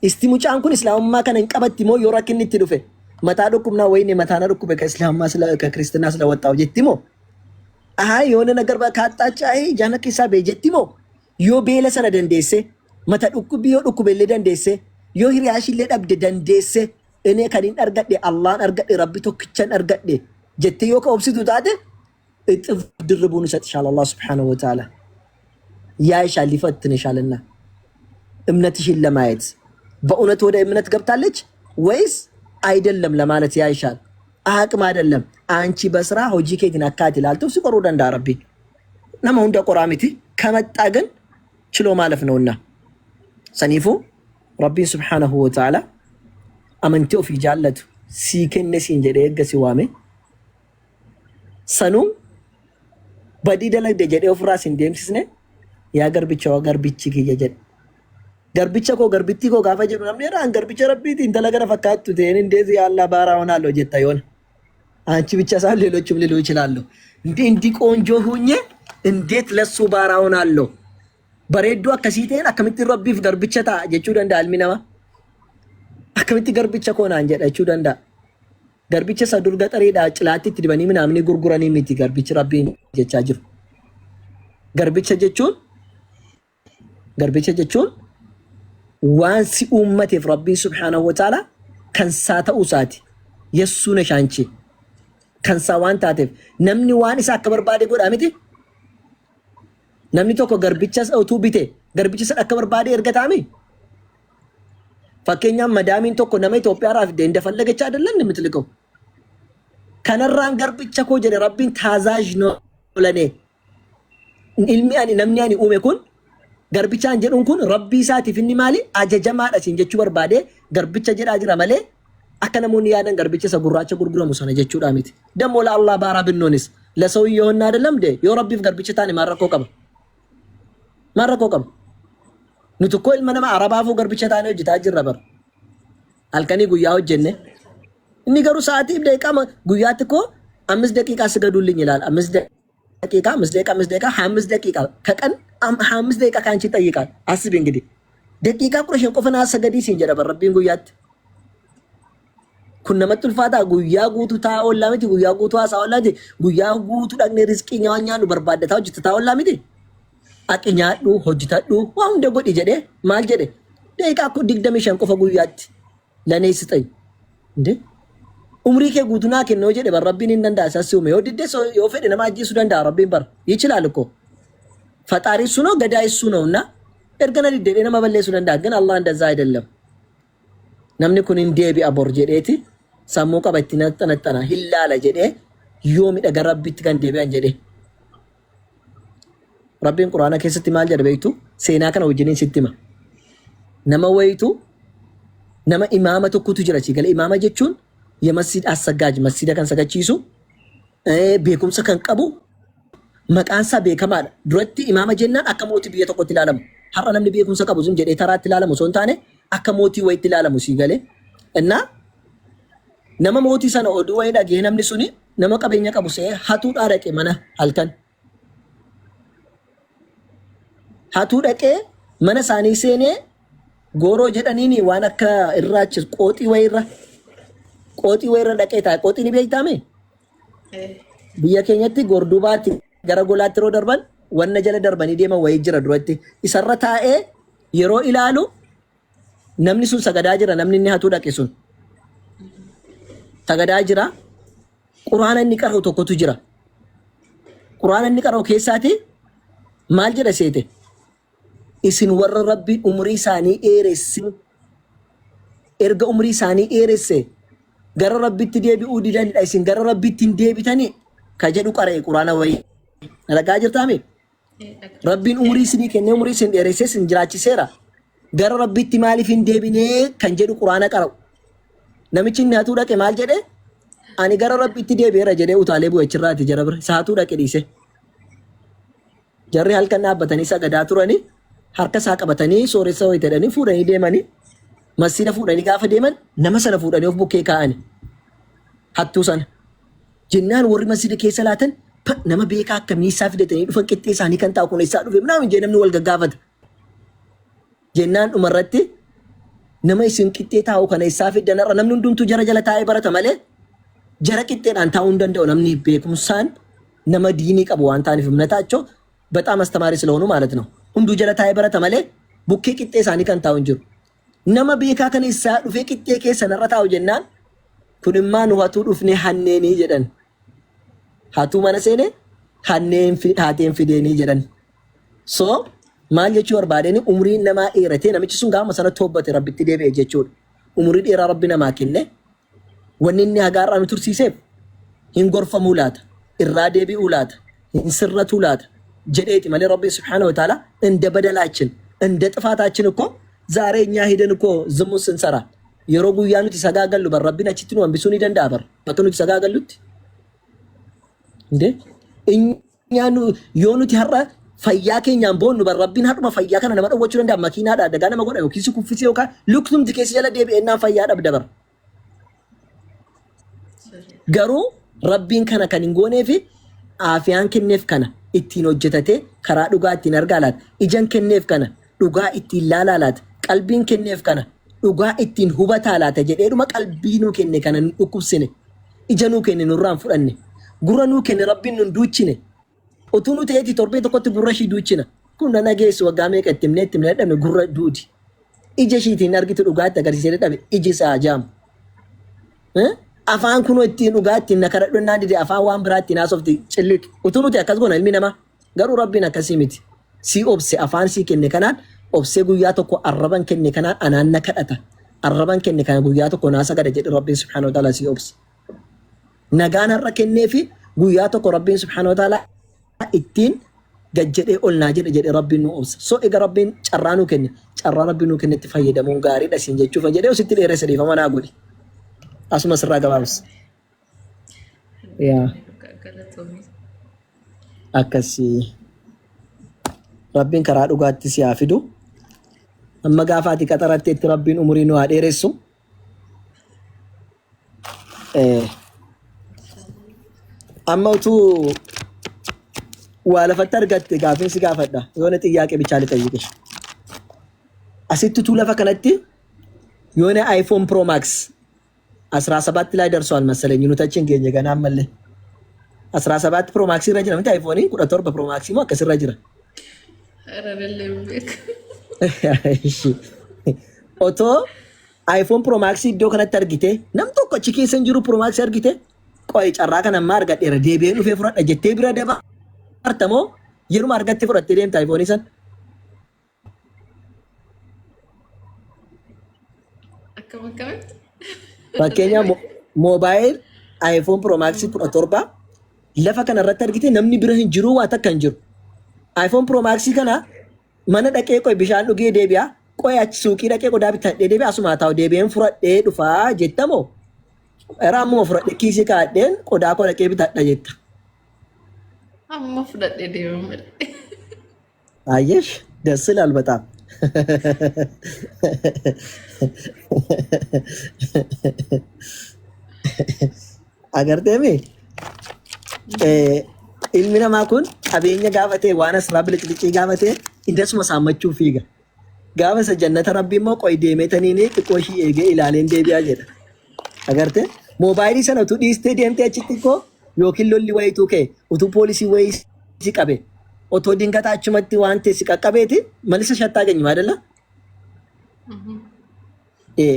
እስቲሙጫንኩን እስላሙማ ከነን ቀበቲ ሞ yorakin ትዱፈ መታዶኩምና ወይኔ መታናዶኩ በእስላሙማ ስለ ከክርስቲና ስለወጣው ጀቲሞ አይ የሆነ ነገር በካጣጫ አይ ጃነኪሳ በጀቲሞ ዮ ቤለሰነ ደንደሰ መታዶኩ ቢዮ ዶኩ በለ ደንደሰ ዮ ሂሪያሽ ለዳብደ ደንደሰ እኔ ከዲን አርገደ አላህን አርገደ ረቢ ቶክቸን አርገደ ጀቲዮ ከኦብሲቱ ታደ እጥፍ ድርቡን ሰጥሻል አላህ Subhanahu Wa Ta'ala ያይሻል ይፈትንሻልና እምነትሽን ለማየት በእውነት ወደ እምነት ገብታለች ወይስ አይደለም ለማለት ያይሻል። አቅም አይደለም አንቺ በስራ ሆጂ ከዲን አካት ይላልቱ ሲቆሩ ደንዳ ረቢ ነማው እንደ ቆራሚቲ ከመጣ ግን ችሎ ማለፍ ነውና ሰኒፉ ረቢ Subhanahu Wa Ta'ala አመንቴው ፊ ጃለቱ ሲከነሲ እንጀደ የገሲ ዋሜ ሰኑ በዲደለ ደጀደ ፍራስ እንደምስነ ያገር ብቻ ከየጀድ ገርብቻ ኮ ገርብቲ ኮ ጋፈጀ ምናምን ያራ ገርብቻ ረቢቲ እንተለገረ ፈካቱ ተን እንደዚህ ያላ ባራ ሆናለሁ ጀታ ይሆን አንቺ ብቻ ሳል ሌሎችም ሊሉ ይችላሉ። እንዴ ቆንጆ ሆኜ እንዴት ለሱ ባራ ሆናለሁ በሬዶ አከሲቴን አከምቲ ረቢፍ ገርብቻታ ጀቹ ደንዳ አልሚናማ አከምቲ ገርብቻ ኮና አንጀዳቹ ደንዳ ገርብቻ ሰዱር ገጠሪ ዳጭላቲ ትድበኒ ምናምን ጉርጉራኒ ሚቲ ገርብቻ ረቢ ጀቻጅሩ ገርብቻ ጀቹን garbicha jechuun waan si uummateef rabbiin subhaanahu wa ta'ala kan saa ta'uu isaati. Yesuuna shaanchi kan saa waan taateef namni waan isa akka barbaade godhaa miti. Namni tokko garbichas utuu bite garbichas akka barbaade ergataami. Fakkeenyaaf madaamiin tokko nama Itoophiyaadhaaf deenda fallagachaa ayyadan ni mitlikoo. Kanarraan garbicha koo jedhe rabbiin taazaaj noolane. Ilmi ani namni ani uume kun garbichaan jedhuun kun rabbii isaatiif inni maali ajajamaadha siin jechuu barbaade garbicha jedhaa jira malee akka namoonni yaadan garbicha isa gurraacha gurguramu sana jechuudha miti. Dammoo la Allah baaraa binnoonis la ሰውየው እና አይደለም de yoo rabbiif garbicha taane maal rakkoo qaba? Maal rakkoo qaba? Nuti ko ilma nama arabaafuu garbicha taane hojjetaa jirra bar. Halkanii guyyaa hojjenne. Inni garuu sa'aatiif daqiiqaa guyyaatti ko 5 daqiiqaa sigaduullee ilaala. 5 daqiiqaa 5 daqiiqaa ከቀን 5 ደቂቃ ካንቺ ይጠይቃል። አስቢ እንግዲህ ደቂቃ ቁረሽን ቆፈና ሰገዲ ሲንጀራ በረቢን ጉያት ኩነ መጥልፋታ ጉያ ጉቱ ታኦላሚቲ ጉያ ጉቱ አሳኦላቲ ጉያ ጉቱ ዳግኔ ሪዝቂ ኛዋኛኑ በርባደታ ሆጅ ታኦላሚቲ አቅኛዱ ሆጅታዱ ዋው እንደጎዲ ጀዴ ማል ጀዴ ደቂቃ እኮ ዲግደምሽን ቆፈ ጉያት ለኔ ስጠኝ እንዴ ኡምሪ ከ ጉቱና ከነው ጀዴ በረቢን እንደንዳ አሳሲው ነው ዲዴ ሶ የወፈደ ነማጂ ሱዳንዳ ረቢን በር ይችላል እኮ ፈጣሪ እሱ ነው ገዳይ እሱ ነውና እርገና ዲዴ ነማ በለሱ እንደንዳ ግን አላህ እንደዛ አይደለም namni kun hin deebi abor jedheeti sammuu qabatti naxxana hillaala jedhe yoomi dhaga rabbitti kan deebi'an jedhe rabbiin quraana keessatti maal jedha beektu seenaa kana wajjiniin sittima nama wayitu nama imaama tokkotu jira chi gale imaama jechuun የመስጂድ አሰጋጅ መስጂድ kan sagachiisu beekumsa kan qabu maqaansa beekamaadha duratti imaama jennaan akka mootii biyya tokkotti ilaalamu har'a namni beekumsa qabu sun jedhee taraatti ilaalamu son taane akka mootii wayitti ilaalamu si gale እና nama mootii sana oduu wayii dhagee namni suni nama qabeenya qabu see hatuu dhaqee mana halkan hatuu dhaqee mana saanii seenee gooroo jedhaniini waan akka irraachis qooxii wayirra dhaqee taa qooxii ni beeytaame biyya keenyatti gordubaatti gara golaatti roo darban wanna jala darbanii deeman wayii jira duratti isarra taa'ee yeroo ilaalu namni sun sagadaa jira namni inni hatuu dhaqe sun sagadaa jira quraana inni qara'u tokkotu jira quraana inni qara'u keessaati maal jedha seete isin warra rabbi umrii isaanii dheeresse erga umrii isaanii dheeresse gara rabbitti deebi'uu didanidha isin gara rabbitti hin deebitanii ka jedhu qara'e quraana wayii nalagaa jirtaame rabbiin umrii isinii kennee umrii isin dheeresse isin jiraachiseera gara rabbitti maaliif hin deebinee kan jedhu quraana qara'u namichi inni hatuu dhaqe maal jedhe ani gara rabbitti deebi'eera jedhee utaalee bu'achirraati jara bira isa hatuu dhaqe dhiise jarri halkan dhaabbatanii sagadaa turanii harka isaa qabatanii sooressa wayitadhanii fuudhanii deemanii masjiida fuudhanii gaafa deeman nama sana fuudhanii of bukkee kaa'ani hattuu sana jennaan warri masjiida keessa laatan nama beekaa akkamii isaa fidatanii dhufan qixxee isaanii kan taa'u kun isaa dhufe namni jee namni wal gaggaafata jennaan dhumarratti nama isin qixxee taa'u kana isaa fidanarra namni hundumtuu jara jala taa'ee barata malee jara qixxeedhaan taa'uu hin danda'u namni beekumsaan nama diinii qabu waan ta'aniif እምነታቸው በጣም አስተማሪ ስለሆኑ ማለት ነው ሁንዱ jala taa'ee barata malee bukkee qixxee isaanii kan taa'u hin jiru nama beekaa kana isaa dhufee qixxee keessa narra taa'u jennaan kun immaa nu hatuu dhufne hanneenii jedhan hatuu mana seene haateen fideenii jedhan so maal jechuu barbaadeni umriin namaa dheeratee namichi sun gaama sana tobbate rabbitti deebi'e jechuudha umrii dheeraa rabbi namaa kenne wanni inni hagaarraa nu tursiiseef hin gorfamuu laata irraa deebi'uu laata hin sirratuu laata jedheeti malee rabbi subhaanahu wa ta'ala እንደ በደላችን እንደ ጥፋታችን እኮ ዛሬ እኛ ሄደን እኮ ዝሙት ስንሰራ የሮ ጉያ ኑቲ ሰጋገሉ በረቢና ቺትኑ አንቢሱን ይደንዳ በር በተኑ ሰጋገሉት እንዴ እኛኑ የሆኑት ያራ ፈያ ከኛን ቦኑ በረቢን ሀጥማ ፈያ ከነ ነመደወቹ እንዳ መኪና ዳደጋ ነመ ጎዳ ኪሱ ኩፍሲ ወካ ሉክቱም ዲኬስ ጀለ ዴቢ እና ፈያ ደብደበር ገሩ ረቢን ከነ ከንጎኔፊ አፊያን ከነፍ ከነ ittiin hojjetate karaa dhugaa ittiin argaalaat ijaan kenneef kana dhugaa ittiin laalaalaat qalbiin kenneef kana dhugaa ittiin hubataa laata jedheedhuma qalbii nuu kenne kana nu dhukkubsine ija nuu kenne nurraan fudhanne gurra nuu kenne rabbiin nun duuchine utuu nu ta'eeti torbee tokkotti gurra shii duuchina kun na nageessu waggaa meeqa ittimne dhabne gurra duudi. Ija ishiitiin argitu dhugaatti agarsiisee dhabe iji isaa jaamu. Afaan kunoo ittiin dhugaatti na kadhadhonnaan dide afaan waan biraatti naasofti cillitu. Utuu nuti akkas goona ilmi namaa garuu rabbiin akkasii miti. Si obse afaan sii kenne kanaan obsee guyyaa tokko arraban kenne kanaan anaan na kadhata. Arraban kenne kana guyyaa tokko naasa gada jedhe rabbiin subhaanahu wa ta'ala si obse. Nagaan har'a kennee fi guyyaa tokko rabbiin subhaanahu wa ta'ala ittiin gajjedhee ol naa jedhe rabbiin nu obsa. So egaa rabbiin carraa nu kenne carraa rabbiin nu kennetti fayyadamuun gaariidha siin jechuuf jedhee ositti dheeressa dhiifama naa godhi. Asuma sirraa gabaabsa. Yaa akkasii rabbiin karaa dhugaatti si haa fidu. Amma gaafa ati qaxaratteetti rabbiin umurii nu haa dheeressu. Amma utuu waa lafatti argatte gaaffiin si gaafadha. Yoona xiyyaaqee bichaa liqayyike. Asitti utuu lafa kanatti yoona iPhone Pro Max 17 ላይ ደርሷል መሰለኝ ኑታችን ገኘ ገና አመለ 17 Pro Max irra jira miti iPhone 17 Pro Max moo akkas irra jira. Otoo iPhone Pro Max iddoo kanatti argite nam tokko achi keessa hin jiru Pro Max argite qo'i carraa kana amma argadheera deebi'ee dhufee fudhadha jettee bira dabartamoo yeruma argatte fudhattee deemta iPhone san. Fakkeenya mobile iPhone Pro Max 17 lafa kana irratti argite namni bira hin jiru waa takka hin jiru. iPhone Pro Max kana mana dhaqee qo'i bishaan dhugee deebi'a qo'i achi suuqii dhaqee qodaa bitadhee deebi'a asuma taa'u deebi'een fudhadhee dhufaa jettamoo era ammuma fudhadhee kiisii kaadheen qodaa koo dhaqee bitadha jetta. Amma fudhadhee deebi'u. Ayyesh ደስ ይላል በጣም agarteemi ilmi namaa kun qabeenya gaafatee waan asirraa biliqiliqii gaafatee indasuma saammachuu fiiga. Gaafa isa jannata rabbii immoo qo'i deemetaniini xiqqoo ishii eegee ilaaleen deebi'aa jedha. Agarte moobaayilii sana utuu dhiistee deemtee achitti koo yookiin lolli wayituu ka'e utuu poolisii wayii si qabe otoo dingata achumatti waan ta'e si qaqqabeeti malisa shattaa geenyu maadalla.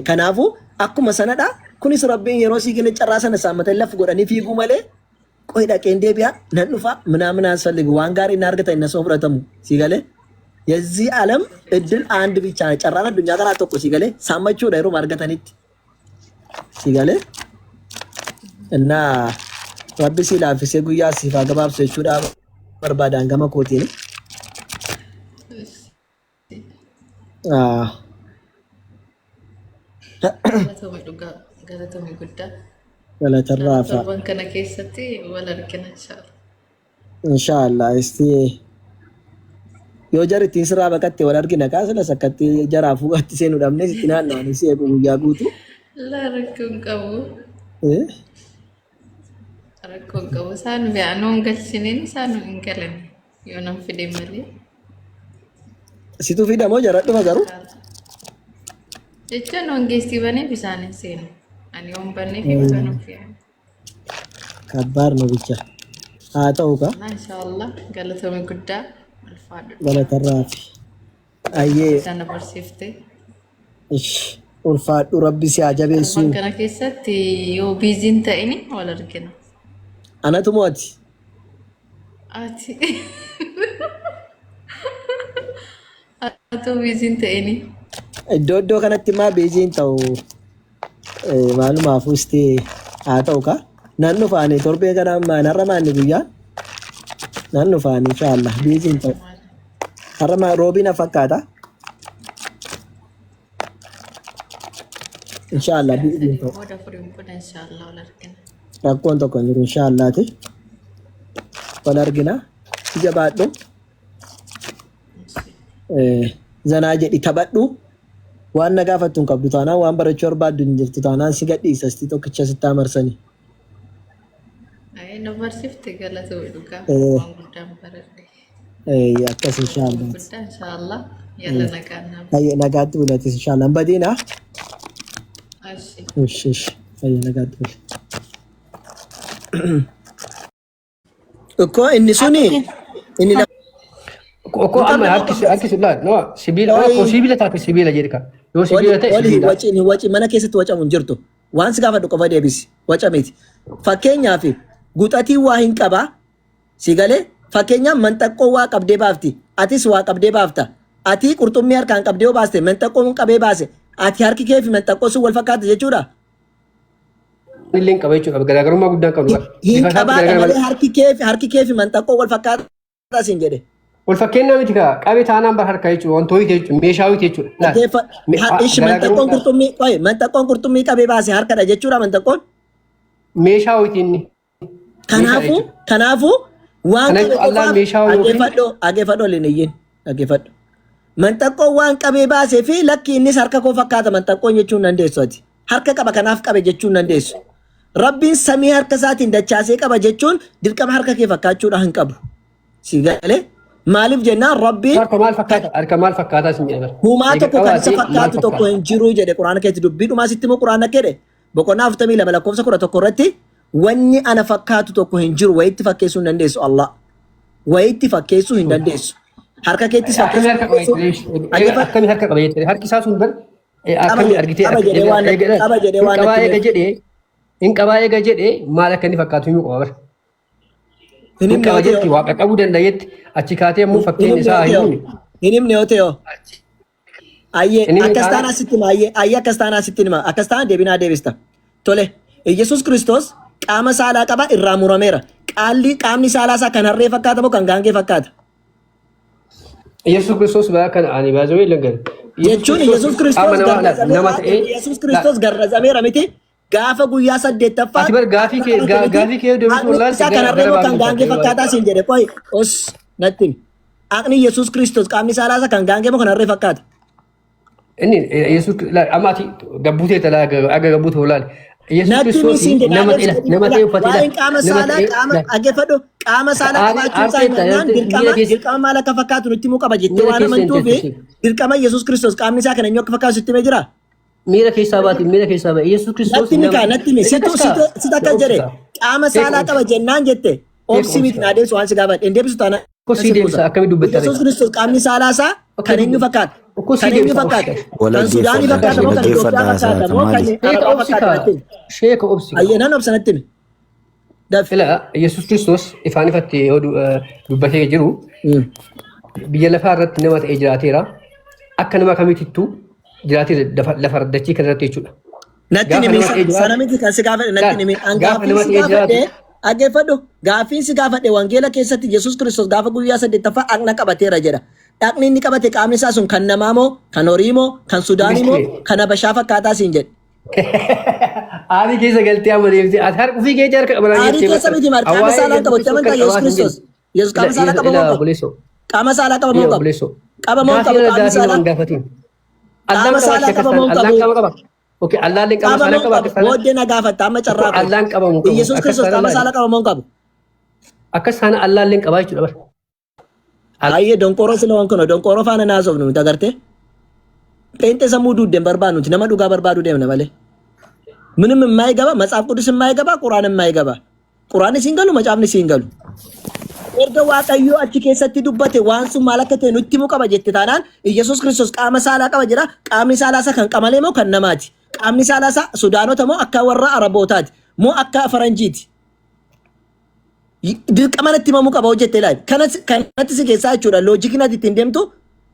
Kanaafuu akkuma sanadha kunis rabbiin yeroo sii kenna carraa sana saammatan lafa godhanii fiiguu malee qo'i dhaqeen deebi'a nan dhufa ምናምን አያስፈልግ ዋን ጋር እናርገታ እነሱ ፍረተሙ ሲገለ የዚህ ዓለም እድል አንድ ብቻ ነው። ጨራና ዱኛ ጋር አጥቆ ሲገለ ሳመቹ ዳይሮ ማርገታኒት ሲገለ እና ረቢ ሲላፍ ሲጉያ ሲፋ ገባብ ሰቹዳ በርባዳን ገማ ኮቲኒ Galatoomi guddaa. Galatarraafa. Torban kana keessatti wal argina inshallah. Isti yoo jarri ittiin sirraa baqatte wal argina kaasila sakkatti jaraa fuudhatti seenuu dhabne sitti naanna'anii si eegu guyyaa guutuu. Rakkoon qabu. Rakkoon qabu isaan bi'aanoon galchiniin isaan hin galan yoo nan fide malee. Situ fidamoo jaradhuma garuu. Jechuun hongeestii banee bishaan hin seenu. Ani waan bannee fi bishaan ofiyaa. Kabbaar nu bicha. Haa ta'u ka. Inshallah galatoomi guddaa ulfaadhu. Galatarraafi. Ayyee. Sana barsiifte. Ulfaadhu rabbi si haa jabeessu. Torban kana keessatti yoo biiziin ta'ini wal argina. Anatu mo'ati. Ati. Ati biiziin ta'ini. Iddoo kanatti maa biiziin ta'u maalumaaf usti haa ta'u ka. Nan dhufaani torbee kana narra maanni guyyaa. Nan dhufaani inshallah biiziin ta'u. Har'a roobiina fakkaata. Inshallah biiziin ta'u. Booda furiin booda inshallah wal argina. Rakkoon tokko hin jiru inshallaati. Wal argina. Jabaadhu. Zanaa jedhi taphadhu. Waan na gaafattu hin qabdu taanaan waan barachuu barbaaddu hin jirtu taanaan si gadhiisa sitti tokkicha sitti amarsanii. Na barsiifte galatoomi dhugaa waan guddaan baradhe. Akkas inshallah. Guddaa inshallah yalla nagaan nama. Hayya nagaatti bulatis inshallah. Hin badiina. Ashi. Hayya nagaatti bula. Ikkoo inni suni inni Tokko amma harkis laal no sibiila taate sibiila jedhika. Yoo sibiila ta'e sibiila. Waci mana keessatti wacamu hin jirtu. Waan si gaafadhu qofa deebisi. Wacameeti. Fakkeenyaaf guxatii waa hin qabaa. Si galee fakkeenyaaf manxaqqoo waa qabdee baafti. Atis waa qabdee baafta. Ati qurxummii harkaan qabdee yoo baaste manxaqqoo hin qabee baase. Ati harki kee fi manxaqqoo sun wal fakkaata jechuudha. Illee qaba jechuudha. Garaagarummaa guddaan qabu. Hin qabaadha malee harki kee fi manxaqqoo wal fakkaata siin jedhe. Wal fakkeenyaa miti kaa qabee taanaan bara harkaa jechuudha. Wantoota jechuudha. Meeshaawwan jechuudha. Ishi manxaqqoon qurxummii qabee baase harkadha jechuudha manxaqqoon. Meeshaawwan inni. Kanaafuu waan dhaggeeffadhu liniyyiin dhaggeeffadhu. Manxaqqoon waan qabee baasee fi lakki innis harka koo fakkaata manxaqqoon jechuun dandeessu ati. Harka qaba kanaaf qabe jechuun dandeessu. Rabbiin samii harka isaatiin dachaasee qaba jechuun dirqama harka kee fakkaachuudha hin qabu. Si galee maaliif jennaan Rabbiin harka maal fakkaataa sin jedhe. Humaa tokko kan isa fakkaatu tokko hin jiru jedhe Quraana keetti dubbiidhumaa sitti immoo Quraana kedhe boqonnaa 42 lakkoofsa 11 irratti wanni ana fakkaatu tokko hin jiru wayitti fakkeessuu hin dandeessu Allah. Wayitti fakkeessuu hin dandeessu. Harka keettis fakkeessuu. Akkami harka qaba jettee harki isaa sun bar akkami argitee hin qabaa eega jedhee maal akka inni fakkaatu hin qaba bar. Hin qaba jetti waaqa qabuu dandayetti achi kaatee immoo fakkeenya isaa hin himne yoo ta'e ayyee akkas taanaa sitti hima ayyee akkas taanaa sitti hima akkas taanaa deebinaa deebista. Tole Yesuus Kiristoos qaama saalaa qaba irraa murameera. Qaamni saalaa isaa kan harree fakkaata moo kan gaangee fakkaata? Yesuus Kiristoos baa kan ani baazawee langan. Jechuun Yesuus Kiristoos garrazameera miti. Gaafa guyyaa 8ffaa. Ati bar gaafii kee deebisuu laal kan harree moo kan gaangee fakkaataa siin jedhe qoy os natti. Aqni Yesuus Kiristoos qaamni saalaa isaa kan gaangee moo kan harree fakkaata? Inni Yesuus amati gabbutee talaa aga gabbutee laal. Yesuus Kiristoos nama ta'e uffatee waan qaama saalaa dhaggeeffadhu qaama saalaa qabaachuun isaa dirqama maal akka fakkaatu nutti himuu qaba jettee waan amantuuf dirqama Yesuus Kiristoos qaamni isaa kan eenyu akka fakkaatu sitti himee jira. Miira keessaa baati miira keessaa baati Yesuus Kiristoos natti himi sit akka jedhe qaama saalaa qaba jennaan jette obsi miti naa deebisu waan si gaafadhe hin deebisu taana. Akkami dubbatta Yesuus Kiristoos qaamni saalaa isaa kan eenyu fakkaata. Kan eenyu fakkaata. Kan Sudaanii fakkaata moo kan Itoophiyaa fakkaata moo kan Arabaa fakkaata. Sheeka obsi. Ayyaanaan obsanatti himi. Fila Yesuus Kiristoos ifaan ifatti yoo dubbatee jiru biyya lafaa irratti nama ta'ee jiraateera. Akka nama kamitittuu jiraatee lafa dachii kan irratti jechuudha. Natti nimi sana miti kan si gaafadhe natti nimi angaafiin si gaafadhe dhaggeeffadhu gaafiin si gaafadhe wangeela keessatti Yesuus Kiristoos gaafa guyyaa 8ffaa dhagna qabateera jedha. Dhagni inni qabate qaamni isaa sun kan namaa moo kan horii moo kan Sudaanii moo kan Habashaa fakkaataa siin jedhe. Aadii keessa galtee amma deemtee ati harka ofii keessa harka qaban aadii keessa miti maal qaama saalaa qabu amantaa Yesuus Kiristoos. Yesuus qaama saalaa qaba moo qabu? Qaama saalaa qaba moo qabu? Qaba moo qabu qaama saalaa? Qaama saalaa qaba moo qabu? Oke Allahn qaama saalaa qaba. Booddee na gaafatta amma carraa qabu. Allahn qaba moo qabu? Yesuus Kiristoos qaama saalaa qaba moo qabu? Akkas sana Allahn qaba jechuudha bar. Ayyee donqoroo sila waan kana donqoroo faana naasofnu nuti agartee. Peenxee sammuu duuddeen barbaadu nuti nama dhugaa barbaadu deemna malee. ምንም የማይገባ መጽሐፍ ቅዱስ የማይገባ ቁርአን የማይገባ ቁርአን ሲንገሉ መጽሐፍ ሲንገሉ erga waaqayyo achi keessatti dubbate waan sun maal akka ta'e nutti himu qaba jette taanaan Yesuus Kiristoos qaama saalaa qaba jedha qaamni saalaa isaa kan qamalee moo kan namaati qaamni saalaa isaa Sudaanota moo akka warra Arabootaati moo akka Faranjiiti dirqama natti himamuu qaba hojjette ilaali kanatti si keessaa jechuudha loojikiin ati ittiin deemtu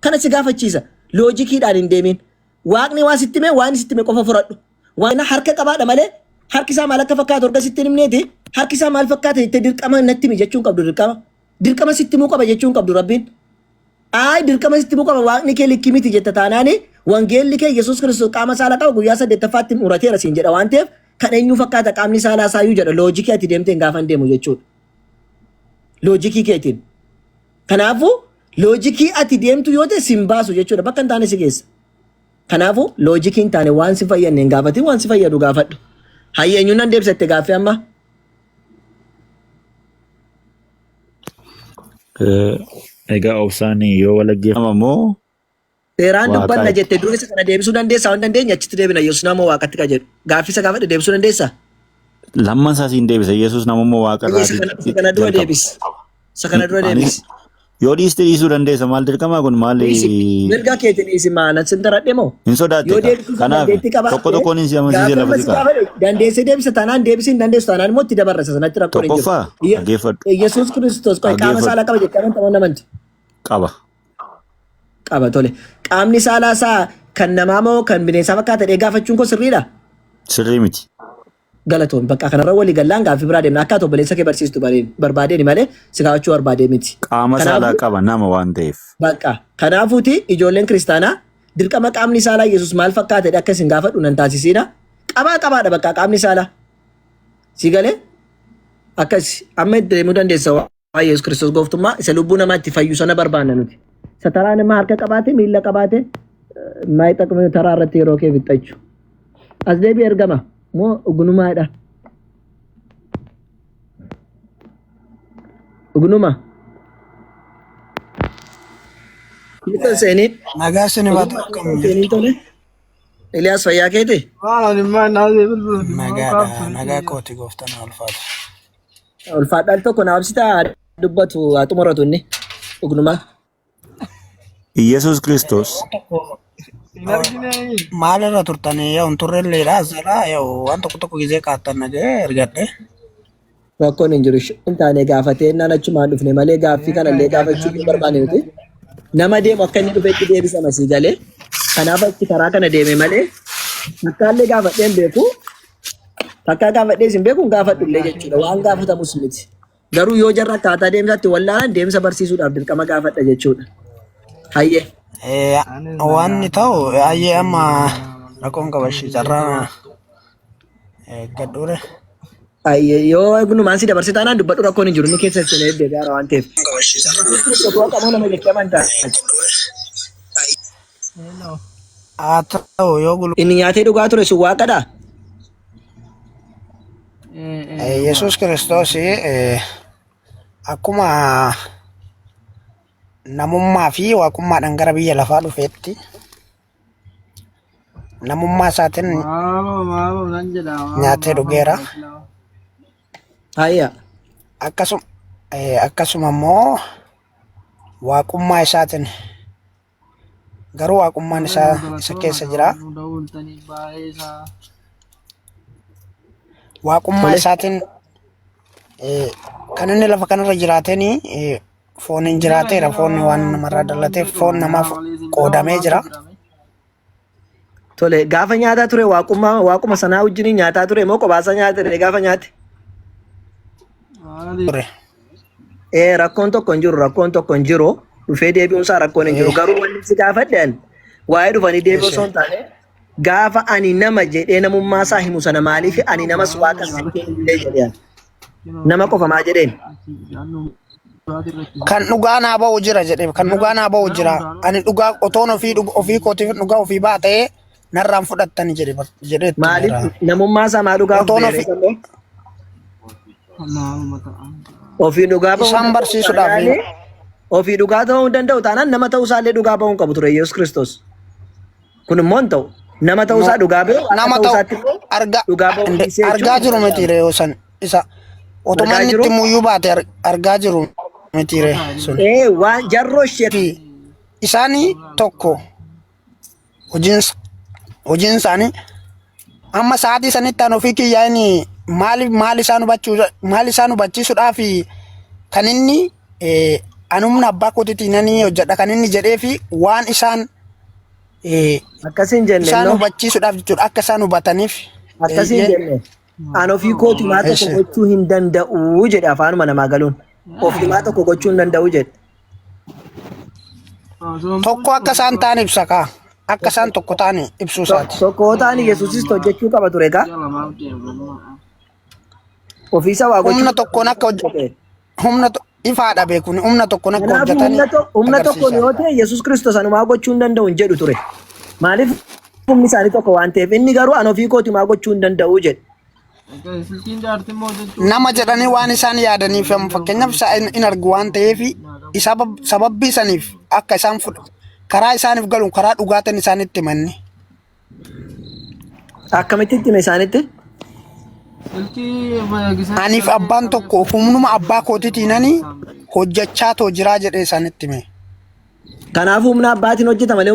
kana si gaafachiisa loojikiidhaan hin deemin waaqni waan sitti hime waan sitti hime qofa fudhadhu waan harka qabaadha malee harki isaa maal akka fakkaatu erga sitti himneeti harki isaa maal fakkaata jettee dirqama natti himi jechuun qabdu dirqama sitti himuu qaba jechuun qabdu rabbiin dirqama sitti himuu qaba waaqni kee likki miti jetta taanaani wangeelli kee Yesuus Kiristoos qaama saalaa qaba guyyaa 8ffaatti murateera siin jedha waan ta'eef kan eenyu fakkaata qaamni saalaa isaayyuu jedha loojikii ati deemtee hin gaafa deemu jechuudha loojikii keetiin kanaafuu loojikii ati deemtu yoo ta'e sin baasu jechuudha bakka hin taane si geessa. Kanaafuu loojikiin taane waan si fayyadne hin gaafatin waan si fayyadu gaafadhu. Hayyeenyuun nan deebisette gaaffii amma. Egaa obsaan yoo walaggeeffama moo seeraan dubbanna jette durisa kana deebisuu dandeessaa waan dandeenya achitti deebina Yesuus nama waaqatti ka jedhu gaaffii isa gaafadhe deebisuu dandeessaa? Lamman isaa siin deebisa Yesuus namummaa waaqarraa. Isa kana dura deebis. Isa kana dura deebis. Yoo dhiiste dhiisuu dandeessa maal dirqamaa kun maali mirga keetiin isi maalan sin daradhe moo hin sodaate yoo deebisu kanaaf dandeetti qabaate tokko tokkoon hin siyamasisee lafa siqaa dandeessee deebisa taanaan deebisiin dandeessu taanaan immoo itti dabarsa sanatti rakkoon hin tokkoffaa dhaggeeffadhu Yesuus Kiristoos qoy qaama saalaa qaba jettee amanti qaba qaba tole qaamni saalaa isaa kan namaa moo kan bineensaa fakkaata dhee gaafachuun koo sirriidha sirrii miti galatoon bakka kanarra walii gallaan gaaffii biraa deemna akka obboleessa kee barsiistu barbaadeen malee si gaafachuu barbaadee miti qaama saalaa qaba nama waan ta'eef bakka kanaafuuti ijoolleen kiristaanaa dirqama qaamni saalaa Yesuus maal fakkaatedha akka isin gaafadhu nan taasisiidha qabaadha bakka qaamni saalaa si galee akkas amma deemuu dandeessa waa Yesuus Kiristoos gooftummaa isa lubbuu namaa itti fayyu sana barbaanna nuti isa taraa namaa harka qabaate miilla qabaate maayii xaqamee taraa irratti yeroo kee fixachu as deebii ergama moo ugunumaadha ugunuma Kita seni nagaa sini baatu seni tole Elias fayyaa keeti nagaa kooti gooftaan ulfaata ulfaadhaan tokko naabsita dubbatu xumuratu inni ugunuma Yesuus Kiristoos maalirra turtanii yoo turrelleedha asirra yoo waan tokko gizee kaattan nagee ergadhe rakkoon hin jiru hin taane gaafatee naan achumaan dhufne malee gaaffii kanallee gaafachuu hin barbaanne nuti nama deemu akka inni dhufeetti deebisa masii galee kanaaf achi karaa kana deeme malee takkaallee gaafadhee hin beeku takkaa gaafadhee hin beeku gaafadhullee jechuudha waan gaafatamus miti garuu yoo jarra akkaataa deemsaatti wallaalan deemsa barsiisuudhaaf dirqama gaafadha jechuudha hayyee wanni ta'u hayyee amma rakkoon qabashi jarraa gadhuure yoo eegnumaan si dabarsee taanaan dubbadhu rakkoon hin jiru ni keessa seenee deebi'aara waan ta'eef. Qamoo nama jettee amantaa. haa ta'u yoo gulu Inni nyaatee dhugaa ture sun waaqadhaa? Yesuus Kiristoos akkuma namummaa fi waaqummaadhaan gara biyya lafaa dhufeetti namummaa isaatiin nyaatee dhugeera. Hayya. Akkasuma immoo waaqummaa isaatiin garuu waaqummaan isaa isa keessa jira. Waaqummaa isaatiin kan inni lafa kanarra jiraatanii fooniin jiraateera. Foonni waan namarraa dalateef foon namaaf qoodamee jira. Tole gaafa nyaataa ture waaquma sanaa wajjin nyaataa ture moo qobaasa nyaate gaafa nyaate? Rakkoon tokko hin jiru dhufee deebi'uunsaa rakkoon hin jiru garuu wanni si gaafadhan waa'ee dhufanii deebi'uu osoo hin taane gaafa ani nama jedhee namummaa isaa himu sana maaliif ani namas waaqa illee jedheen nama qofa maa jedheen kan dhugaa naa ba'u jira jedhee kan dhugaa naa ba'u jira ani dhugaa otoon ofii kootiif dhugaa ofii baatee narraan fudhattani jedhee maaliif namummaa isaa maa dhugaa ofii dhugaa ba'uu isaan barsiisuudhaaf ofii dhugaa ta'uu danda'u taanaan nama ta'uu isaallee dhugaa ba'uu qabu ture Yesuus Kiristoos. Kun immoo hin ta'u nama ta'uu isaa dhugaa ba'u nama ta'u argaa jiru miti reeyo san isa otomaan itti muyyuu baate argaa jiru miti ree sun. Waan jarroo ishee isaanii tokko hojiin isaanii amma sa'aatii sanitti aan ofii kiyyaa'anii maal isaan hubachiisuudhaaf kan inni anumna abbaa kootiitiin hojjedha kan inni jedhee fi waan isaan akkasiin jenne isaan hubachiisuudhaaf jechuudha akka isaan hubataniif akkasiin jenne an ofii kooti maa tokko gochuu hin danda'u jedhe afaanuma namaa galuun ofii maa tokko gochuu hin danda'u jedhe. Tokko akka isaan ta'an ibsa kaa akka isaan tokko ta'an ibsuu isaati. Tokko ta'an Yesuusis hojjechuu qaba ture kaa. Ofiisa waa gochuu humna tokkoon akka hojjete humna ifaadha beekuun humna tokkoon akka hojjetanii humna tokkoon yoo ta'e Yesuus Kiristoos anumaa gochuu hin danda'u hin jedhu ture maaliif humni isaanii tokko waan ta'eef inni garuu an ofii kooti maa gochuu hin danda'u jedhe. Nama jedhanii waan isaan yaadaniif fakkeenyaaf in argu waan ta'eef sababbii saniif akka isaan karaa isaaniif galuun karaa dhugaatiin isaanitti himanni. Akkamitti itti hime isaanitti? Aniif abbaan tokko humnuma abbaa kootiitiinanii hojjechaa too jiraa jedhee isaanitti hime. Kanaafuu humna abbaatiin hojjeta malee